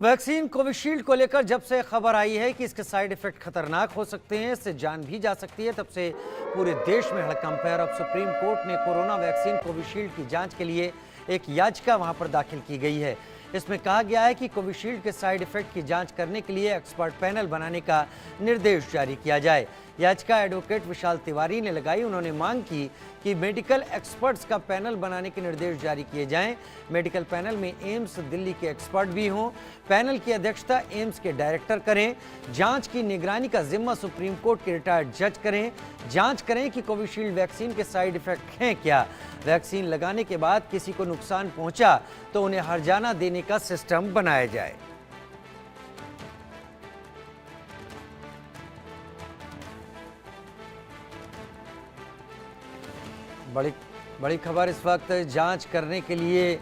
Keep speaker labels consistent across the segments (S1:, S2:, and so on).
S1: Vaccine Covishield को लेकर जब से खबर आई है कि इसके साइड इफेक्ट खतरनाक हो सकते हैं, इससे जान भी जा सकती है, तब से पूरे देश में हड़कंप है। और अब सुप्रीम कोर्ट ने कोरोना वैक्सीन कोविशील्ड की जांच के लिए एक याचिका वहां पर दाखिल की गई है। इसमें कहा गया है कि कोविशील्ड के साइड इफेक्ट की जांच करने के लिए एक्सपर्ट पैनल बनाने का निर्देश जारी किया जाए। याचिका एडवोकेट विशाल तिवारी ने लगाई। उन्होंने मांग की कि मेडिकल एक्सपर्ट्स का पैनल बनाने के निर्देश जारी किए जाएं। मेडिकल पैनल में एम्स दिल्ली के एक्सपर्ट भी हों। पैनल की अध्यक्षता एम्स के डायरेक्टर करें। जांच की निगरानी का जिम्मा सुप्रीम कोर्ट के रिटायर्ड जज करें। जांच करें कि कोविशील्ड वैक्सीन के साइड इफेक्ट हैं क्या। वैक्सीन लगाने के बाद किसी को नुकसान पहुंचा तो उन्हें हर्जाना देने का सिस्टम बनाया जाए। बड़ी खबर इस वक्त जांच करने के लिए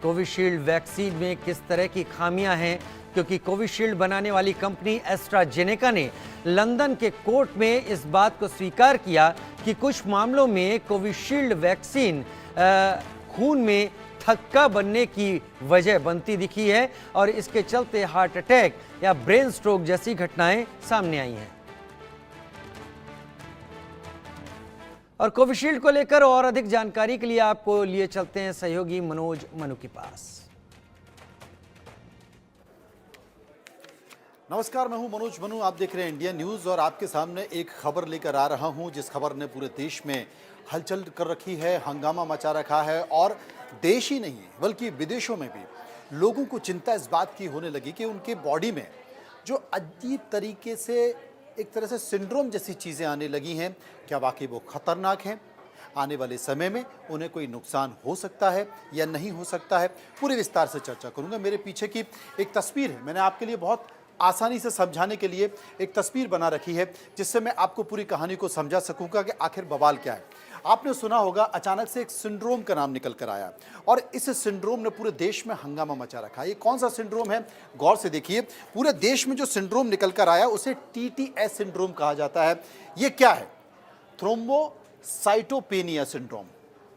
S1: कोविशील्ड वैक्सीन में किस तरह की खामियां हैं, क्योंकि कोविशील्ड बनाने वाली कंपनी एस्ट्राजेनेका ने लंदन के कोर्ट में इस बात को स्वीकार किया कि कुछ मामलों में कोविशील्ड वैक्सीन खून में थक्का बनने की वजह बनती दिखी है और इसके चलते हार्ट अटैक या ब्रेन स्ट्रोक जैसी घटनाएं सामने आई हैं। और कोविशील्ड को लेकर और अधिक जानकारी के लिए आपको लिए चलते हैं सहयोगी मनोज मनु के पास।
S2: नमस्कार, मैं हूं मनोज मनु। आप देख रहे हैं इंडिया न्यूज और आपके सामने एक खबर लेकर आ रहा हूं जिस खबर ने पूरे देश में हलचल कर रखी है, हंगामा मचा रखा है। और देश ही नहीं बल्कि विदेशों में भी लोगों को चिंता इस बात की होने लगी कि उनके बॉडी में जो अजीब तरीके से एक तरह से सिंड्रोम जैसी चीज़ें आने लगी हैं, क्या वाकई वो खतरनाक हैं? आने वाले समय में उन्हें कोई नुकसान हो सकता है या नहीं हो सकता है, पूरे विस्तार से चर्चा करूंगा। मेरे पीछे की एक तस्वीर है, मैंने आपके लिए बहुत आसानी से समझाने के लिए एक तस्वीर बना रखी है जिससे मैं आपको पूरी कहानी को समझा सकूंगा कि आखिर बवाल क्या है। आपने सुना होगा अचानक से एक सिंड्रोम का नाम निकल कर आया और इस सिंड्रोम ने पूरे देश में हंगामा मचा रखा है। ये कौन सा सिंड्रोम है, गौर से देखिए। पूरे देश में जो सिंड्रोम निकल कर आया उसे TTS सिंड्रोम कहा जाता है। ये क्या है? Thrombocytopenia syndrome.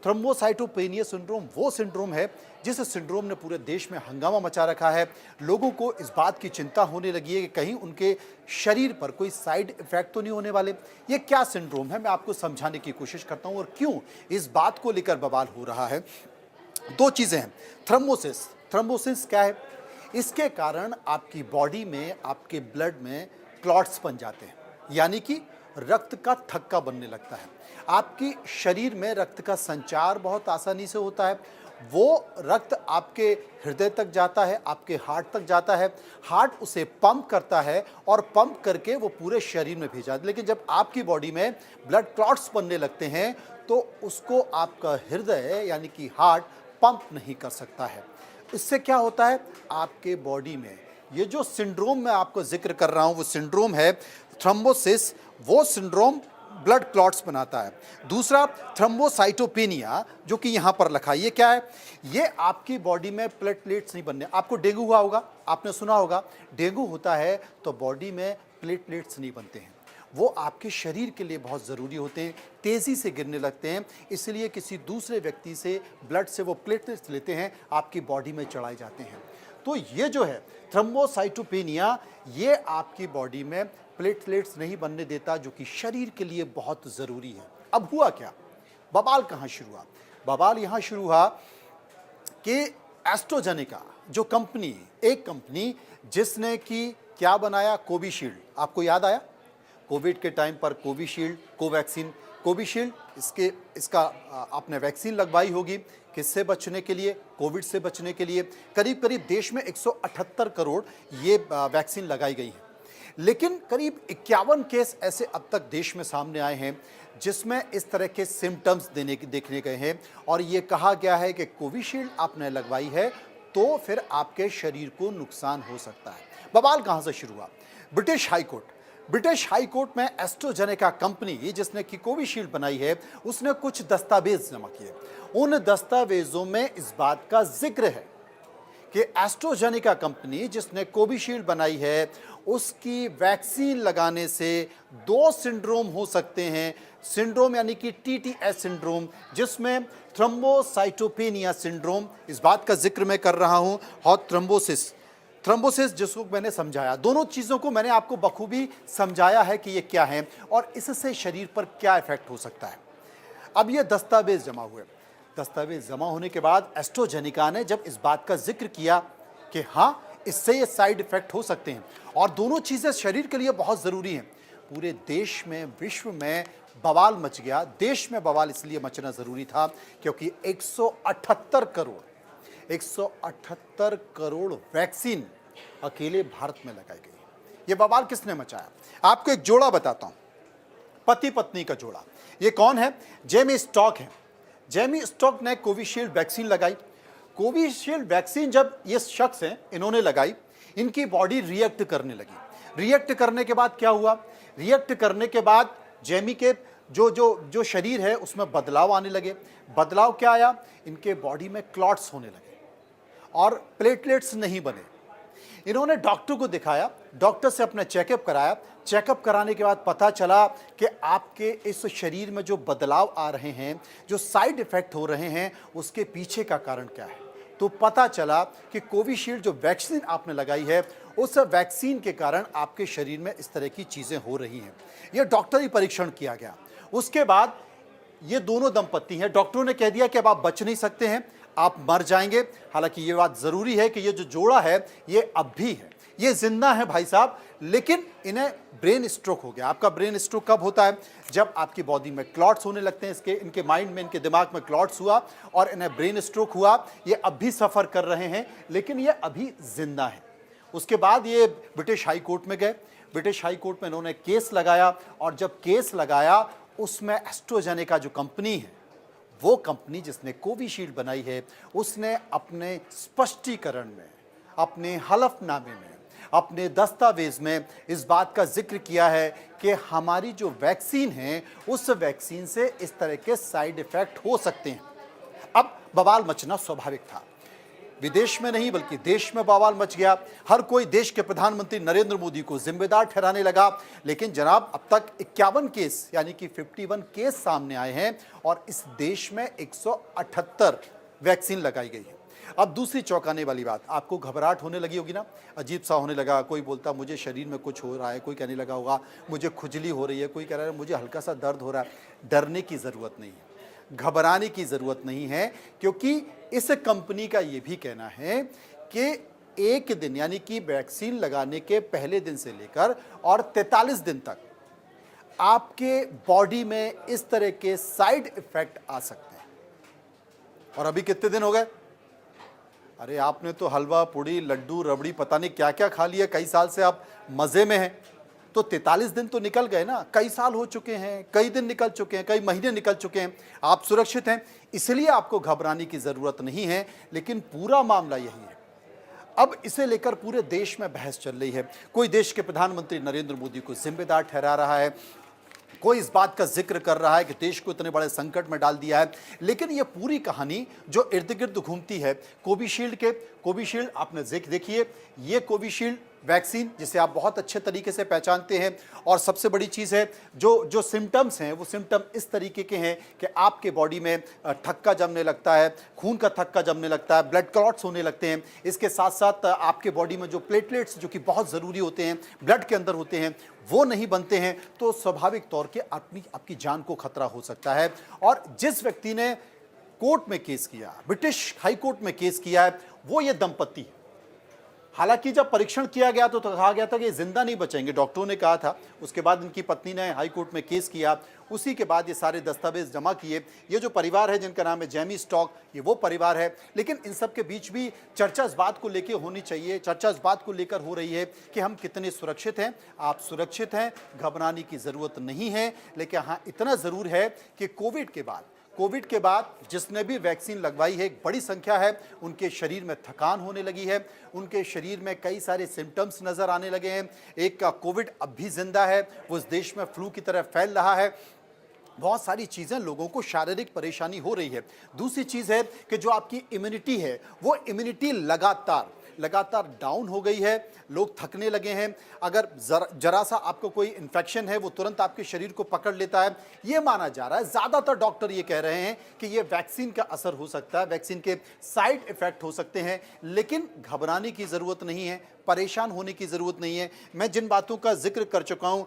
S2: थ्रोम्बोसाइटोपेनिया सिंड्रोम वो सिंड्रोम है जिस सिंड्रोम ने पूरे देश में हंगामा मचा रखा है। लोगों को इस बात की चिंता होने लगी है कि कहीं उनके शरीर पर कोई साइड इफेक्ट तो नहीं होने वाले। ये क्या सिंड्रोम है, मैं आपको समझाने की कोशिश करता हूं और क्यों इस बात को लेकर बवाल हो रहा है। दो चीजें हैं। थ्रोम्बोसिस। थ्रोम्बोसिस क्या है? इसके कारण आपकी बॉडी में, आपके ब्लड में क्लॉट्स बन जाते हैं, यानी कि रक्त का थक्का बनने लगता है। आपकी शरीर में रक्त का संचार बहुत आसानी से होता है। वो रक्त आपके हृदय तक जाता है, आपके हार्ट तक जाता है। हार्ट उसे पंप करता है और पंप करके वो पूरे शरीर में भेजा। लेकिन जब आपकी बॉडी में ब्लड क्लॉट्स बनने लगते हैं तो उसको आपका हृदय यानी कि हार्ट पंप नहीं कर सकता है। इससे क्या होता है? आपके बॉडी में ये जो सिंड्रोम मैं आपको जिक्र कर रहा हूं वो सिंड्रोम है थ्रोम्बोसिस। वो सिंड्रोम ब्लड क्लॉट्स बनाता है। दूसरा थ्रोम्बोसाइटोपेनिया, जो कि यहां पर लिखा है, ये क्या है? ये आपकी बॉडी में प्लेटलेट्स नहीं बनने। आपको डेंगू हुआ होगा, आपने सुना होगा, डेंगू होता है तो बॉडी में प्लेटलेट्स नहीं बनते हैं। वो आपके शरीर के लिए बहुत ज़रूरी होते हैं, तेज़ी से गिरने लगते हैं, इसलिए किसी दूसरे व्यक्ति से ब्लड से वो प्लेटलेट्स लेते हैं, आपकी बॉडी में चढ़ाए जाते हैं। तो ये जो है थ्रोम्बोसाइटोपेनिया, ये आपकी बॉडी में प्लेटलेट्स नहीं बनने देता, जो कि शरीर के लिए बहुत ज़रूरी है। अब हुआ क्या? बवाल कहाँ शुरू हुआ? बवाल यहाँ शुरू हुआ कि एस्ट्राजेनेका जो कंपनी, एक कंपनी जिसने कि क्या बनाया, कोविशील्ड। आपको याद आया कोविड के टाइम पर कोविशील्ड, कोवैक्सीन, कोविशील्ड, इसका आपने वैक्सीन लगवाई होगी। किससे बचने के लिए? कोविड से बचने के लिए। करीब करीब देश में 178 करोड़ ये वैक्सीन लगाई गई है। लेकिन करीब 51 केस ऐसे अब तक देश में सामने आए हैं जिसमें इस तरह के सिम्टम्स देखने गए हैं और ये कहा गया है कि कोविशील्ड आपने लगवाई है तो फिर आपके शरीर को नुकसान हो सकता है। बवाल कहाँ से शुरू हुआ? ब्रिटिश हाई कोर्ट में एस्ट्राजेनेका कंपनी जिसने कि कोविशील्ड बनाई है उसने कुछ दस्तावेज जमा किए। उन दस्तावेजों में इस बात का जिक्र है कि एस्ट्राजेनेका कंपनी जिसने कोविशील्ड बनाई है उसकी वैक्सीन लगाने से दो सिंड्रोम हो सकते हैं। सिंड्रोम यानी कि TTS सिंड्रोम, जिसमें थ्रोम्बोसाइटोपेनिया सिंड्रोम, इस बात का जिक्र मैं कर रहा हूं, और थ्रोम्बोसिस थ्रोम्बोसिस जिसको मैंने समझाया, दोनों चीज़ों को मैंने आपको बखूबी समझाया है कि ये क्या है और इससे शरीर पर क्या इफेक्ट हो सकता है। अब ये दस्तावेज जमा हुए, दस्तावेज जमा होने के बाद एस्ट्राजेनेका ने जब इस बात का जिक्र किया कि हाँ, इससे ये साइड इफेक्ट हो सकते हैं और दोनों चीज़ें शरीर के लिए बहुत ज़रूरी हैं, पूरे देश में, विश्व में बवाल मच गया। देश में बवाल इसलिए मचना ज़रूरी था क्योंकि 178 करोड़ वैक्सीन अकेले भारत में लगाई गई। ये बवाल किसने मचाया? आपको एक जोड़ा बताता हूँ, पति पत्नी का जोड़ा। ये कौन है? जेमी स्टॉक है। जेमी स्टॉक ने कोविशील्ड वैक्सीन लगाई। कोविशील्ड वैक्सीन जब ये शख्स हैं इन्होंने लगाई, इनकी बॉडी रिएक्ट करने लगी। रिएक्ट करने के बाद क्या हुआ? रिएक्ट करने के बाद जेमी के जो शरीर है उसमें बदलाव आने लगे। बदलाव क्या आया? इनके बॉडी में क्लॉट्स होने लगे और प्लेटलेट्स नहीं बने। इन्होंने डॉक्टर को दिखाया, डॉक्टर से अपना चेकअप कराया। चेकअप कराने के बाद पता चला कि आपके इस शरीर में जो बदलाव आ रहे हैं, जो साइड इफ़ेक्ट हो रहे हैं, उसके पीछे का कारण क्या है। तो पता चला कि कोविशील्ड जो वैक्सीन आपने लगाई है, उस वैक्सीन के कारण आपके शरीर में इस तरह की चीज़ें हो रही हैं। यह डॉक्टरी परीक्षण किया गया। उसके बाद ये दोनों दंपत्ति हैं, डॉक्टरों ने कह दिया कि अब आप बच नहीं सकते हैं, आप मर जाएंगे। हालांकि ये बात ज़रूरी है कि ये जो जोड़ा है ये अब भी है, ये जिंदा है भाई साहब, लेकिन इन्हें ब्रेन स्ट्रोक हो गया। आपका ब्रेन स्ट्रोक कब होता है? जब आपकी बॉडी में क्लॉट्स होने लगते हैं, इनके माइंड में, इनके दिमाग में क्लॉट्स हुआ और इन्हें ब्रेन स्ट्रोक हुआ। ये अब भी सफ़र कर रहे हैं, लेकिन ये अभी जिंदा है। उसके बाद ये ब्रिटिश हाई कोर्ट में गए। ब्रिटिश हाई कोर्ट में इन्होंने केस लगाया और जब केस लगाया उसमें एस्ट्राजेनेका जो कंपनी है, वो कंपनी जिसने कोविशील्ड बनाई है, उसने अपने स्पष्टीकरण में, अपने हलफनामे में, अपने दस्तावेज में इस बात का जिक्र किया है कि हमारी जो वैक्सीन है उस वैक्सीन से इस तरह के साइड इफेक्ट हो सकते हैं। अब बवाल मचना स्वाभाविक था, विदेश में नहीं बल्कि देश में बवाल मच गया। हर कोई देश के प्रधानमंत्री नरेंद्र मोदी को जिम्मेदार ठहराने लगा। लेकिन जनाब, अब तक 51 केस यानी कि 51 केस सामने आए हैं और इस देश में 178 वैक्सीन लगाई गई है। अब दूसरी चौंकाने वाली बात, आपको घबराहट होने लगी होगी ना, अजीब सा होने लगा। कोई बोलता मुझे शरीर में कुछ हो रहा है, कोई कहने लगा होगा मुझे खुजली हो रही है, कोई कह रहा है मुझे हल्का सा दर्द हो रहा है। डरने की ज़रूरत नहीं है, घबराने की ज़रूरत नहीं है, क्योंकि इस कंपनी का ये भी कहना है कि एक दिन यानी कि वैक्सीन लगाने के पहले दिन से लेकर और 43 दिन तक आपके बॉडी में इस तरह के साइड इफ़ेक्ट आ सकते हैं। और अभी कितने दिन हो गए? अरे आपने तो हलवा, पूड़ी, लड्डू, रबड़ी, पता नहीं क्या क्या खा लिया। कई साल से आप मज़े में हैं, तो 43 दिन तो निकल गए ना। कई साल हो चुके हैं, कई दिन निकल चुके हैं, कई महीने निकल चुके हैं। आप सुरक्षित हैं, इसलिए आपको घबराने की ज़रूरत नहीं है। लेकिन पूरा मामला यही है, अब इसे लेकर पूरे देश में बहस चल रही है। कोई देश के प्रधानमंत्री नरेंद्र मोदी को जिम्मेदार ठहरा रहा है, कोई इस बात का जिक्र कर रहा है कि देश को इतने बड़े संकट में डाल दिया है। लेकिन ये पूरी कहानी जो इर्द गिर्द घूमती है कोविशील्ड आपने देखिए, ये कोविशील्ड वैक्सीन जिसे आप बहुत अच्छे तरीके से पहचानते हैं। और सबसे बड़ी चीज़ है, जो सिम्टम्स हैं वो सिम्टम इस तरीके के हैं कि आपके बॉडी में थक्का जमने लगता है, खून का थक्का जमने लगता है, ब्लड क्लॉट्स होने लगते हैं। इसके साथ साथ आपके बॉडी में जो प्लेटलेट्स जो कि बहुत ज़रूरी होते हैं, ब्लड के अंदर होते हैं, वो नहीं बनते हैं। तो स्वाभाविक तौर के आपकी जान को खतरा हो सकता है। और जिस व्यक्ति ने कोर्ट में केस किया, ब्रिटिश हाई कोर्ट में केस किया है, वो ये दंपत्ति है। हालांकि जब परीक्षण किया गया तो कहा गया था कि जिंदा नहीं बचेंगे, डॉक्टरों ने कहा था। उसके बाद इनकी पत्नी ने हाई कोर्ट में केस किया, उसी के बाद ये सारे दस्तावेज जमा किए। ये जो परिवार है जिनका नाम है जेमी स्टॉक, ये वो परिवार है। लेकिन इन सब के बीच भी चर्चा इस बात को लेकर होनी चाहिए, चर्चा इस बात को लेकर हो रही है कि हम कितने सुरक्षित हैं। आप सुरक्षित हैं, घबराने की ज़रूरत नहीं है। लेकिन हाँ, इतना ज़रूर है कि कोविड के बाद जिसने भी वैक्सीन लगवाई है, एक बड़ी संख्या है, उनके शरीर में थकान होने लगी है, उनके शरीर में कई सारे सिम्टम्स नज़र आने लगे हैं। एक का कोविड अब भी जिंदा है, वो इस देश में फ्लू की तरह फैल रहा है। बहुत सारी चीज़ें, लोगों को शारीरिक परेशानी हो रही है। दूसरी चीज़ है कि जो आपकी इम्यूनिटी है, वो इम्यूनिटी लगातार डाउन हो गई है। लोग थकने लगे हैं। अगर जरा सा आपको कोई इन्फेक्शन है, वो तुरंत आपके शरीर को पकड़ लेता है। ये माना जा रहा है, ज़्यादातर डॉक्टर ये कह रहे हैं कि ये वैक्सीन का असर हो सकता है, वैक्सीन के साइड इफ़ेक्ट हो सकते हैं। लेकिन घबराने की ज़रूरत नहीं है, परेशान होने की ज़रूरत नहीं है। मैं जिन बातों का जिक्र कर चुका हूँ,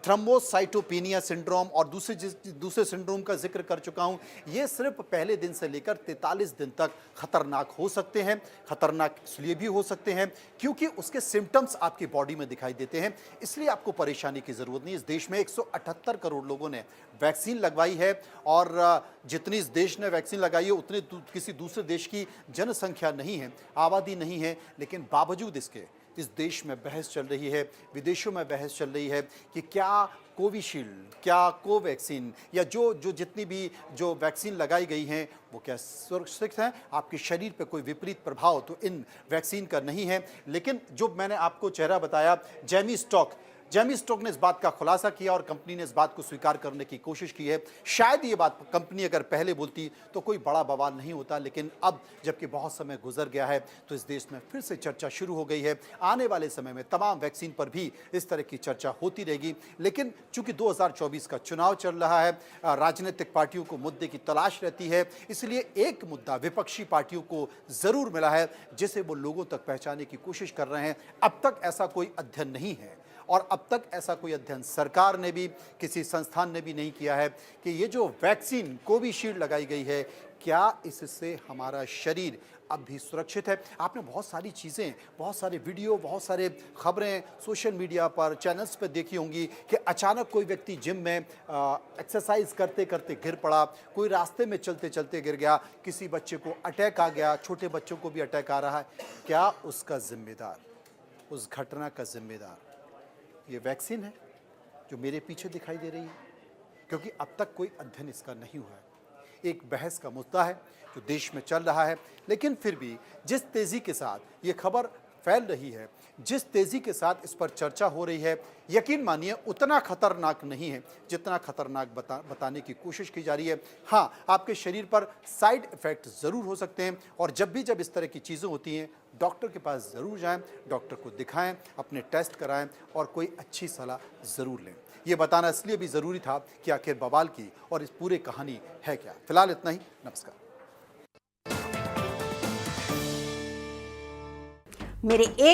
S2: थ्रोम्बोसाइटोपेनिया सिंड्रोम और दूसरे सिंड्रोम का जिक्र कर चुका हूँ, ये सिर्फ पहले दिन से लेकर 43 दिन तक खतरनाक हो सकते हैं। खतरनाक इसलिए भी हो सकते हैं क्योंकि उसके सिम्टम्स आपकी बॉडी में दिखाई देते हैं, इसलिए आपको परेशानी की ज़रूरत नहीं। इस देश में 178 करोड़ लोगों ने वैक्सीन लगवाई है और जितनी इस देश ने वैक्सीन लगाई है उतनी किसी दूसरे देश की जनसंख्या नहीं है, आबादी नहीं है, लेकिन बावजूद इसके इस देश में बहस चल रही है, विदेशों में बहस चल रही है कि क्या कोविशील्ड, क्या कोवैक्सीन या जो जितनी भी जो वैक्सीन लगाई गई हैं वो क्या सुरक्षित हैं, आपके शरीर पे कोई विपरीत प्रभाव तो इन वैक्सीन का नहीं है। लेकिन जो मैंने आपको चेहरा बताया, जेमी स्टोक ने इस बात का खुलासा किया और कंपनी ने इस बात को स्वीकार करने की कोशिश की है। शायद ये बात कंपनी अगर पहले बोलती तो कोई बड़ा बवाल नहीं होता, लेकिन अब जबकि बहुत समय गुजर गया है तो इस देश में फिर से चर्चा शुरू हो गई है। आने वाले समय में तमाम वैक्सीन पर भी इस तरह की चर्चा होती रहेगी। लेकिन चूंकि 2024 का चुनाव चल रहा है, राजनीतिक पार्टियों को मुद्दे की तलाश रहती है, इसलिए एक मुद्दा विपक्षी पार्टियों को जरूर मिला है जिसे वो लोगों तक पहुंचाने की कोशिश कर रहे हैं। अब तक ऐसा कोई अध्ययन नहीं है और अब तक ऐसा कोई अध्ययन सरकार ने भी, किसी संस्थान ने भी नहीं किया है कि ये जो वैक्सीन कोविशील्ड लगाई गई है, क्या इससे हमारा शरीर अब भी सुरक्षित है। आपने बहुत सारी चीज़ें, बहुत सारे वीडियो, बहुत सारे खबरें सोशल मीडिया पर, चैनल्स पर देखी होंगी कि अचानक कोई व्यक्ति जिम में एक्सरसाइज करते करते गिर पड़ा, कोई रास्ते में चलते चलते गिर गया, किसी बच्चे को अटैक आ गया, छोटे बच्चों को भी अटैक आ रहा है। क्या उसका जिम्मेदार, उस घटना का जिम्मेदार ये वैक्सीन है जो मेरे पीछे दिखाई दे रही है? क्योंकि अब तक कोई अध्ययन इसका नहीं हुआ है। एक बहस का मुद्दा है जो देश में चल रहा है, लेकिन फिर भी जिस तेज़ी के साथ ये खबर फैल रही है, जिस तेज़ी के साथ इस पर चर्चा हो रही है, यकीन मानिए उतना खतरनाक नहीं है जितना खतरनाक बताने की कोशिश की जा रही है। हाँ, आपके शरीर पर साइड इफ़ेक्ट ज़रूर हो सकते हैं और जब इस तरह की चीज़ें होती हैं, डॉक्टर के पास ज़रूर जाएं, डॉक्टर को दिखाएं, अपने टेस्ट कराएं और कोई अच्छी सलाह ज़रूर लें। ये बताना इसलिए भी ज़रूरी था कि आखिर बवाल की और इस पूरी कहानी है क्या। फिलहाल इतना ही, नमस्कार।
S3: मेरे